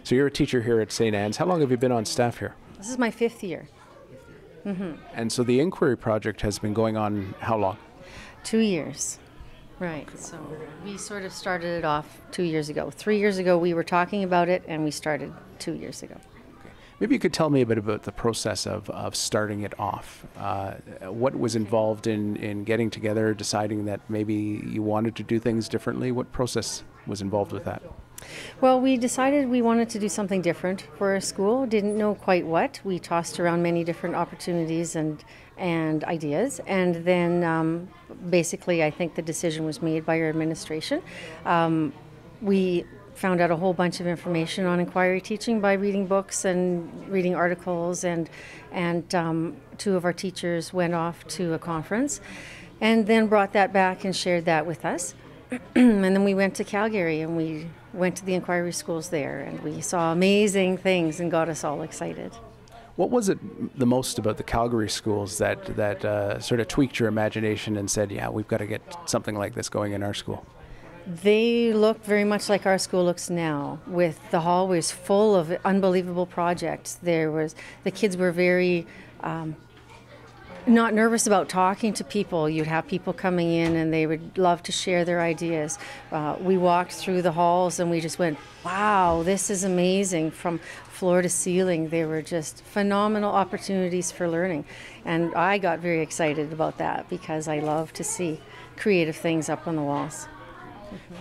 So you're a teacher here at St. Anne's. How long have you been on staff here? This is my 5th year. And so the inquiry project has been going on how long? 2 years. Right. So we sort of started it off 2 years ago. 3 years ago we were talking about it, and we started 2 years ago. Maybe you could tell me a bit about the process of starting it off. What was involved in getting together, deciding that maybe you wanted to do things differently? What process was involved with that? Well, we decided we wanted to do something different for our school. Didn't know quite what. We tossed around many different opportunities and ideas, and then basically I think the decision was made by our administration. We found out a whole bunch of information on inquiry teaching by reading books and reading articles, and 2 of our teachers went off to a conference and then brought that back and shared that with us. And then we went to Calgary and we went to the inquiry schools there, and we saw amazing things and got us all excited. What was it the most about the Calgary schools that sort of tweaked your imagination and said, yeah, we've got to get something like this going in our school? They look very much like our school looks now, with the hallways full of unbelievable projects. The kids were very not nervous about talking to people. You'd have people coming in and they would love to share their ideas. We walked through the halls and we just went, wow, this is amazing. From floor to ceiling, they were just phenomenal opportunities for learning. And I got very excited about that because I love to see creative things up on the walls.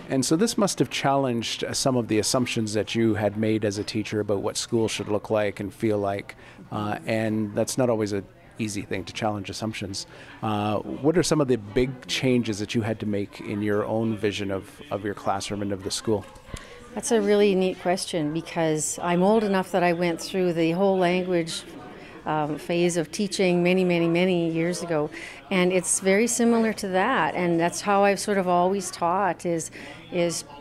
And so this must have challenged some of the assumptions that you had made as a teacher about what school should look like and feel like. And that's not always an easy thing, to challenge assumptions. What are some of the big changes that you had to make in your own vision of your classroom and of the school? That's a really neat question, because I'm old enough that I went through the whole language phase of teaching many years ago, and it's very similar to that, and that's how I've sort of always taught, is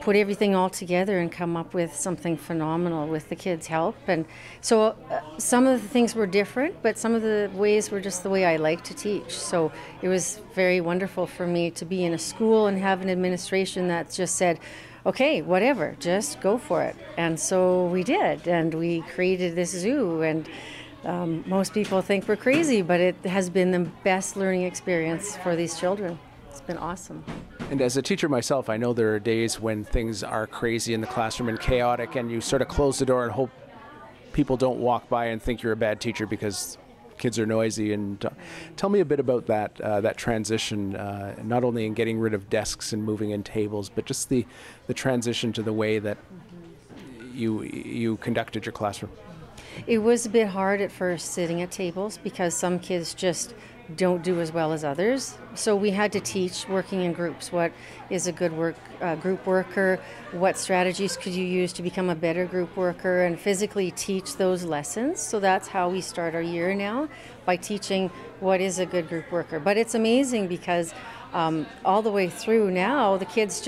put everything all together and come up with something phenomenal with the kids' help. And so some of the things were different, but some of the ways were just the way I like to teach. So it was very wonderful for me to be in a school and have an administration that just said, okay, whatever, just go for it. And so we did, and we created this zoo, and most people think we're crazy, but it has been the best learning experience for these children. It's been awesome. And as a teacher myself, I know there are days when things are crazy in the classroom and chaotic, and you sort of close the door and hope people don't walk by and think you're a bad teacher because kids are noisy. And tell me a bit about that transition, not only in getting rid of desks and moving in tables, but just the transition to the way that you conducted your classroom. It was a bit hard at first sitting at tables because some kids just don't do as well as others. So we had to teach working in groups. What is a good group worker? What strategies could you use to become a better group worker, and physically teach those lessons? So that's how we start our year now, by teaching what is a good group worker. But it's amazing because all the way through now, the kids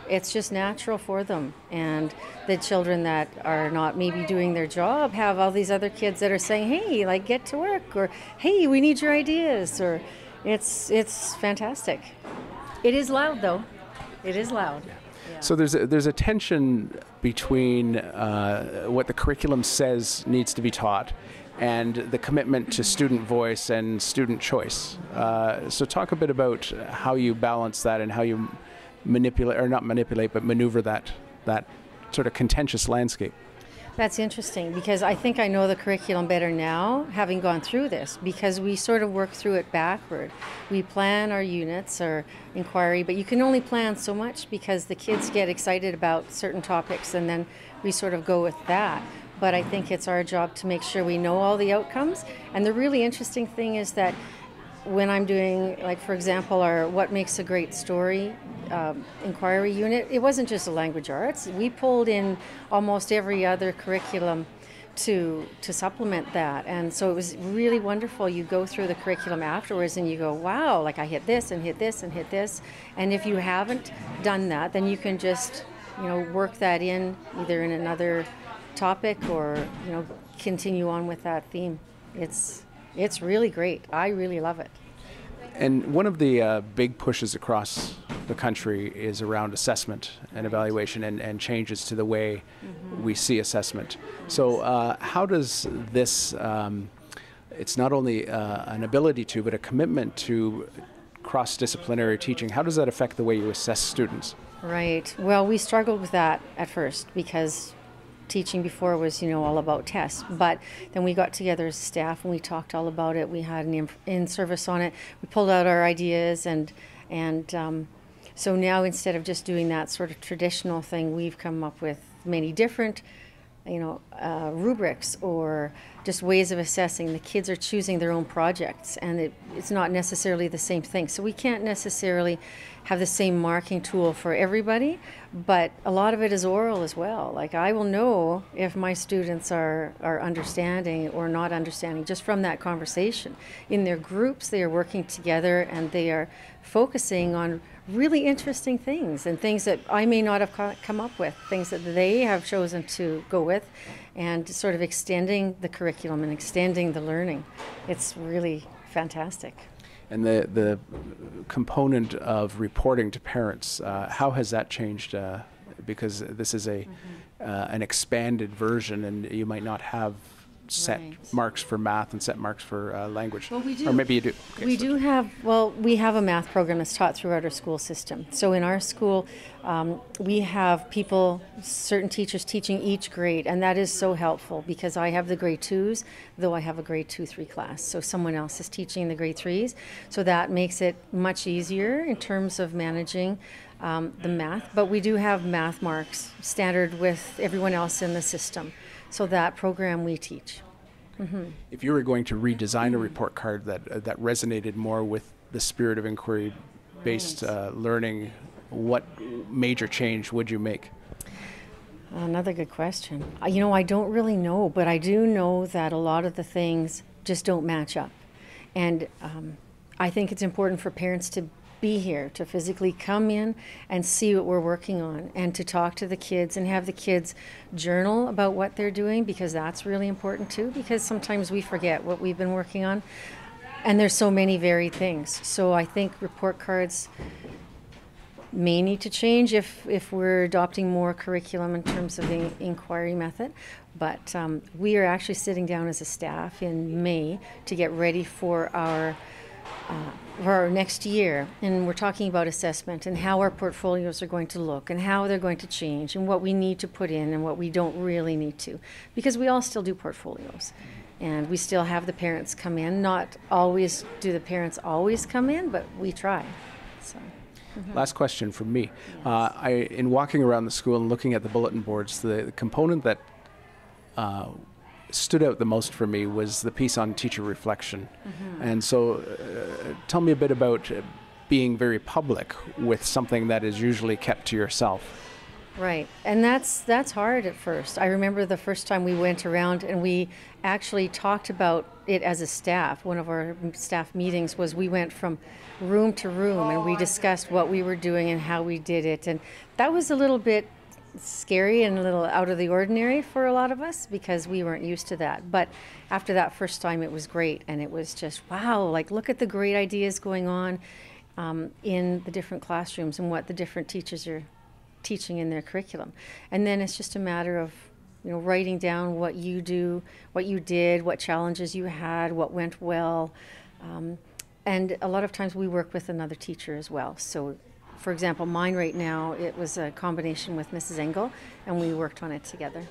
it's just natural for them. And the children that are not maybe doing their job have all these other kids that are saying, hey, like, get to work, or hey, we need your ideas, or it's fantastic. It is loud though. It is loud. Yeah. So there's a tension between what the curriculum says needs to be taught and the commitment to student voice and student choice. So talk a bit about how you balance that and how you maneuver that sort of contentious landscape. That's interesting, because I think I know the curriculum better now, having gone through this, because we sort of work through it backward. We plan our units or inquiry, but you can only plan so much because the kids get excited about certain topics, and then we sort of go with that. But I think it's our job to make sure we know all the outcomes. And the really interesting thing is that when I'm doing, like, for example, our What Makes a Great Story inquiry unit, it wasn't just a language arts. We pulled in almost every other curriculum to supplement that. And so it was really wonderful. You go through the curriculum afterwards and you go, wow, like, I hit this and hit this and hit this. And if you haven't done that, then you can just, work that in either in another topic or, continue on with that theme. It's really great. I really love it. And one of the big pushes across the country is around assessment and evaluation and changes to the way we see assessment. So how does this, it's not only an ability to, but a commitment to cross-disciplinary teaching, how does that affect the way you assess students? Right. Well, we struggled with that at first because teaching before was, all about tests. But then we got together as staff and we talked all about it. We had an in-service on it. We pulled out our ideas and so now instead of just doing that sort of traditional thing, we've come up with many different, rubrics or just ways of assessing. The kids are choosing their own projects and it's not necessarily the same thing. So we can't necessarily have the same marking tool for everybody, but a lot of it is oral as well. Like I will know if my students are understanding or not understanding just from that conversation. In their groups, they are working together and they are focusing on really interesting things and things that I may not have come up with, things that they have chosen to go with, and sort of extending the curriculum and extending the learning. It's really fantastic. And the component of reporting to parents, how has that changed? Because this is an expanded version, and you might not have set marks for math and set marks for language. Well, we do. Or maybe you do. Okay, we have a math program that's taught throughout our school system. So in our school, we have certain teachers teaching each grade, and that is so helpful because I have the grade 2s, though I have a grade 2-3 class. So someone else is teaching the grade 3s. So that makes it much easier in terms of managing the math. But we do have math marks standard with everyone else in the system. So that program we teach. If you were going to redesign a report card that resonated more with the spirit of inquiry-based learning, what major change would you make? Another good question. I don't really know, but I do know that a lot of the things just don't match up. And I think it's important for parents to be here, to physically come in and see what we're working on and to talk to the kids and have the kids journal about what they're doing, because that's really important too, because sometimes we forget what we've been working on and there's so many varied things. So I think report cards may need to change if we're adopting more curriculum in terms of the inquiry method. But we are actually sitting down as a staff in May to get ready for our next year, and we're talking about assessment and how our portfolios are going to look and how they're going to change and what we need to put in and what we don't really need to, because we all still do portfolios and we still have the parents come in. Not always do the parents always come in, but we try. So. Last question from me. In walking around the school and looking at the bulletin boards, the component that stood out the most for me was the piece on teacher reflection. And so tell me a bit about being very public with something that is usually kept to yourself. Right, and that's hard at first. I remember the first time we went around and we actually talked about it as a staff. One of our staff meetings was we went from room to room and we discussed what we were doing and how we did it, and that was a little bit scary and a little out of the ordinary for a lot of us because we weren't used to that. But after that first time, it was great, and it was just, wow, like look at the great ideas going on in the different classrooms and what the different teachers are teaching in their curriculum. And then it's just a matter of writing down what you do, what you did, what challenges you had, what went well. And a lot of times we work with another teacher as well. So for example, mine right now, it was a combination with Mrs. Engel, and we worked on it together.